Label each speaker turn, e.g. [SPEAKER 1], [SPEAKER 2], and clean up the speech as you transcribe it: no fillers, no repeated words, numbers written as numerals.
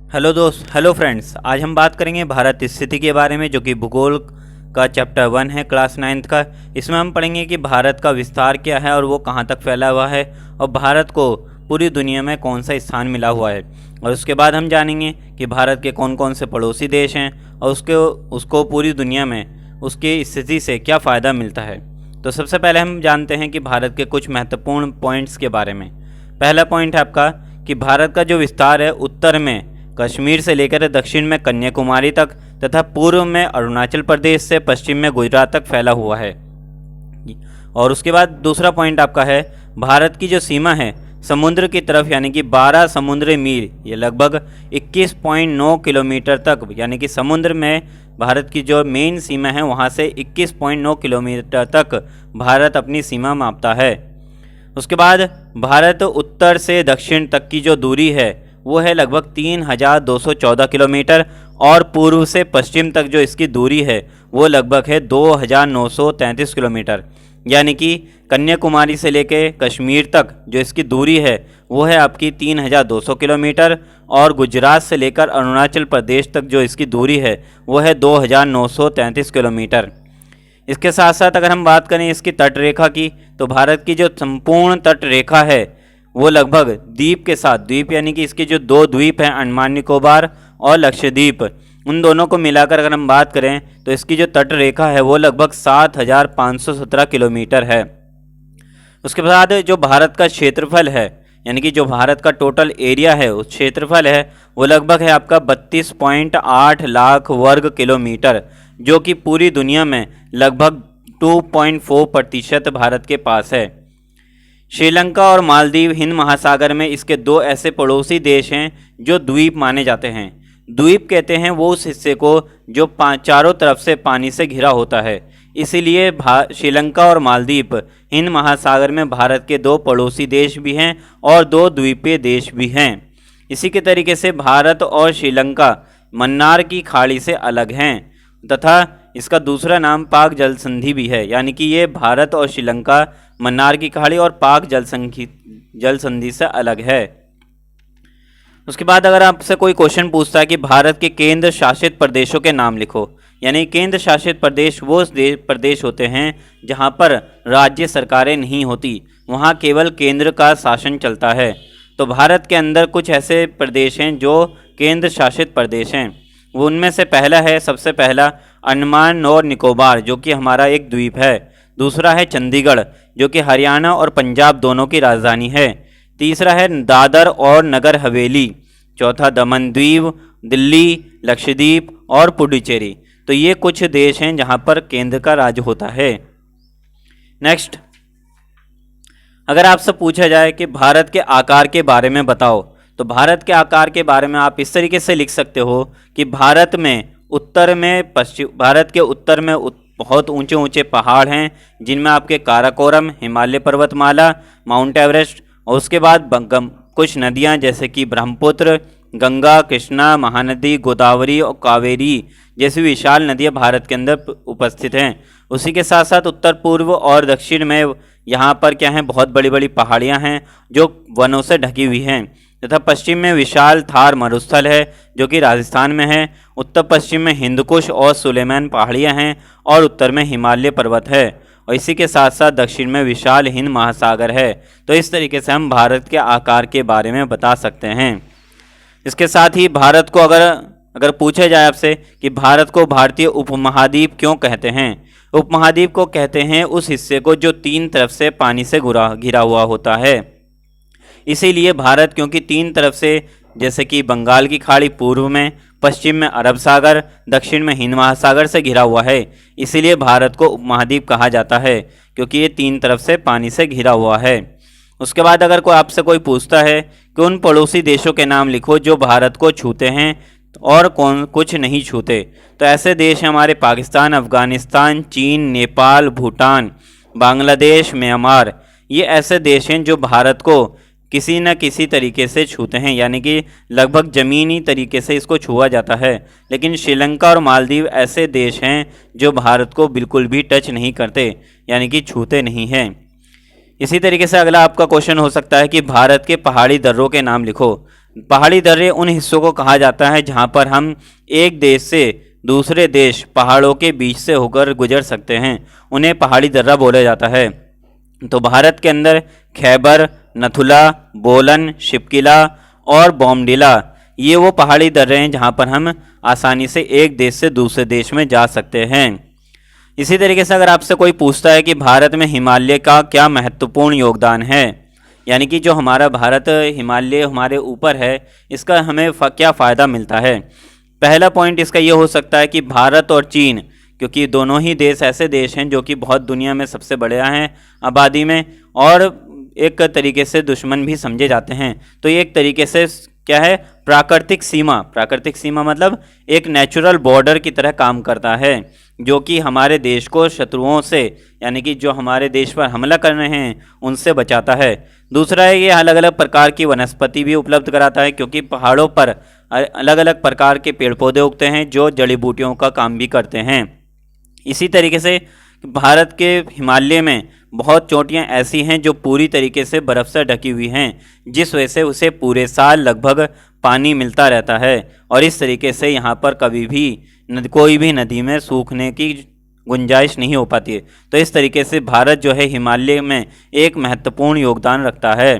[SPEAKER 1] Hello friends, आज हम बात करेंगे भारत स्थिति के बारे में, जो कि भूगोल का चैप्टर 1 है क्लास 9th का। इसमें हम पढ़ेंगे कि भारत का विस्तार क्या है और वो कहाँ तक फैला हुआ है, और भारत को पूरी दुनिया में कौन सा स्थान मिला हुआ है। और उसके बाद हम जानेंगे कि भारत के कौन कौन से पड़ोसी देश हैं और उसको पूरी दुनिया में उसकी स्थिति से क्या फ़ायदा मिलता है। तो सबसे पहले हम जानते हैं कि भारत के कुछ महत्वपूर्ण पॉइंट्स के बारे में। पहला पॉइंट है आपका कि भारत का जो विस्तार है, उत्तर में कश्मीर से लेकर दक्षिण में कन्याकुमारी तक तथा पूर्व में अरुणाचल प्रदेश से पश्चिम में गुजरात तक फैला हुआ है। और उसके बाद दूसरा पॉइंट आपका है, भारत की जो सीमा है समुद्र की तरफ, यानी कि 12 समुद्री मील, ये लगभग 21.9 किलोमीटर तक, यानी कि समुद्र में भारत की जो मेन सीमा है वहाँ से 21.9 किलोमीटर तक भारत अपनी सीमा मापता है। उसके बाद भारत उत्तर से दक्षिण तक की जो दूरी है वो है लगभग 3214 किलोमीटर, और पूर्व से पश्चिम तक जो इसकी दूरी है वो लगभग है 2933 किलोमीटर। यानी कि कन्याकुमारी से लेकर कश्मीर तक जो इसकी दूरी है वो है आपकी 3200 किलोमीटर, और गुजरात से लेकर अरुणाचल प्रदेश तक जो इसकी दूरी है वो है 2933 किलोमीटर। इसके साथ साथ अगर हम बात करें इसकी तट रेखा की, तो भारत की जो संपूर्ण तट रेखा है वो लगभग द्वीप के साथ, द्वीप यानी कि इसके जो दो द्वीप हैं अंडमान निकोबार और लक्षद्वीप, उन दोनों को मिलाकर अगर हम बात करें तो इसकी जो तट रेखा है वो लगभग 7517 किलोमीटर है। उसके बाद जो भारत का क्षेत्रफल है, यानी कि जो भारत का टोटल एरिया है, उस क्षेत्रफल है वो लगभग है आपका 32.8 लाख वर्ग किलोमीटर, जो कि पूरी दुनिया में लगभग 2.4% भारत के पास है। श्रीलंका और मालदीव हिंद महासागर में इसके दो ऐसे पड़ोसी देश हैं जो द्वीप माने जाते हैं। द्वीप कहते हैं वो उस हिस्से को जो चारों तरफ से पानी से घिरा होता है, इसीलिए श्रीलंका और मालदीव हिंद महासागर में भारत के दो पड़ोसी देश भी हैं और दो द्वीपीय देश भी हैं। इसी के तरीके से भारत और श्रीलंका मन्नार की खाड़ी से अलग हैं तथा इसका दूसरा नाम पाक जल संधि भी है, यानी कि ये भारत और श्रीलंका मन्नार की खाड़ी और पाक जल संधि से अलग है। उसके बाद अगर आपसे कोई क्वेश्चन पूछता है कि भारत के केंद्र शासित प्रदेशों के नाम लिखो, यानी केंद्र शासित प्रदेश वो प्रदेश होते हैं जहां पर राज्य सरकारें नहीं होती, वहां केवल केंद्र का शासन चलता है। तो भारत के अंदर कुछ ऐसे प्रदेश हैं जो केंद्र शासित प्रदेश हैं। वो उनमें से पहला है, सबसे पहला अंडमान और निकोबार, जो कि हमारा एक द्वीप है। दूसरा है चंडीगढ़, जो कि हरियाणा और पंजाब दोनों की राजधानी है। तीसरा है दादर और नगर हवेली। चौथा दमन द्वीप, दिल्ली, लक्षद्वीप और पुडुचेरी। तो ये कुछ देश हैं जहां पर केंद्र का राज होता है। नेक्स्ट, अगर आपसे पूछा जाए कि भारत के आकार के बारे में बताओ, तो भारत के आकार के बारे में आप इस तरीके से लिख सकते हो कि भारत के उत्तर में बहुत ऊंचे ऊंचे पहाड़ हैं, जिनमें आपके काराकोरम, हिमालय पर्वतमाला, माउंट एवरेस्ट, और उसके बाद कुछ नदियां जैसे कि ब्रह्मपुत्र, गंगा, कृष्णा, महानदी, गोदावरी और कावेरी जैसी विशाल नदियां भारत के अंदर उपस्थित हैं। उसी के साथ साथ उत्तर पूर्व और दक्षिण में यहाँ पर क्या है, बहुत बड़ी बड़ी पहाड़ियाँ हैं जो वनों से ढकी हुई हैं, तथा पश्चिम में विशाल थार मरुस्थल है जो कि राजस्थान में है। उत्तर पश्चिम में हिंदकुश और सुलेमान पहाड़ियाँ हैं, और उत्तर में हिमालय पर्वत है, और इसी के साथ साथ दक्षिण में विशाल हिंद महासागर है। तो इस तरीके से हम भारत के आकार के बारे में बता सकते हैं। इसके साथ ही भारत को अगर पूछा जाए आपसे कि भारत को भारतीय उपमहाद्वीप क्यों कहते हैं, उपमहाद्वीप को कहते हैं उस हिस्से को जो तीन तरफ से पानी से घिरा हुआ होता है। इसीलिए भारत, क्योंकि तीन तरफ से, जैसे कि बंगाल की खाड़ी पूर्व में, पश्चिम में अरब सागर, दक्षिण में हिंद महासागर से घिरा हुआ है, इसीलिए भारत को उपमहाद्वीप कहा जाता है, क्योंकि ये तीन तरफ से पानी से घिरा हुआ है। उसके बाद अगर आपसे कोई पूछता है कि उन पड़ोसी देशों के नाम लिखो जो भारत को छूते हैं और कुछ नहीं छूते, तो ऐसे देश हैं हमारे पाकिस्तान, अफगानिस्तान, चीन, नेपाल, भूटान, बांग्लादेश, म्यांमार। ये ऐसे देश हैं जो भारत को किसी न किसी तरीके से छूते हैं, यानी कि लगभग ज़मीनी तरीके से इसको छुआ जाता है। लेकिन श्रीलंका और मालदीव ऐसे देश हैं जो भारत को बिल्कुल भी टच नहीं करते, यानी कि छूते नहीं हैं। इसी तरीके से अगला आपका क्वेश्चन हो सकता है कि भारत के पहाड़ी दर्रों के नाम लिखो। पहाड़ी दर्रे उन हिस्सों को कहा जाता है जहाँ पर हम एक देश से दूसरे देश पहाड़ों के बीच से होकर गुजर सकते हैं, उन्हें पहाड़ी दर्रा बोला जाता है। तो भारत के अंदर खैबर, नथुला, बोलन, शिपकिला और बॉमडिला ये वो पहाड़ी दर्रे हैं जहाँ पर हम आसानी से एक देश से दूसरे देश में जा सकते हैं। इसी तरीके से अगर आपसे कोई पूछता है कि भारत में हिमालय का क्या महत्वपूर्ण योगदान है, यानी कि जो हमारा भारत हिमालय हमारे ऊपर है, इसका हमें क्या फ़ायदा मिलता है। पहला पॉइंट इसका ये हो सकता है कि भारत और चीन, क्योंकि दोनों ही देश ऐसे देश हैं जो कि बहुत दुनिया में सबसे बड़े हैं आबादी में और एक तरीके से दुश्मन भी समझे जाते हैं। तो ये एक तरीके से क्या है, प्राकृतिक सीमा मतलब एक नेचुरल बॉर्डर की तरह काम करता है, जो कि हमारे देश को शत्रुओं से, यानी कि जो हमारे देश पर हमला कर रहे हैं उनसे बचाता है। दूसरा है ये अलग अलग प्रकार की वनस्पति भी उपलब्ध कराता है, क्योंकि पहाड़ों पर अलग अलग प्रकार के पेड़ पौधे उगते हैं जो जड़ी बूटियों का काम भी करते हैं। इसी तरीके से भारत के हिमालय में बहुत चोटियां ऐसी हैं जो पूरी तरीके से बर्फ़ से ढकी हुई हैं, जिस वजह से उसे पूरे साल लगभग पानी मिलता रहता है और इस तरीके से यहाँ पर कभी भी कोई भी नदी में सूखने की गुंजाइश नहीं हो पाती है। तो इस तरीके से भारत जो है हिमालय में एक महत्वपूर्ण योगदान रखता है।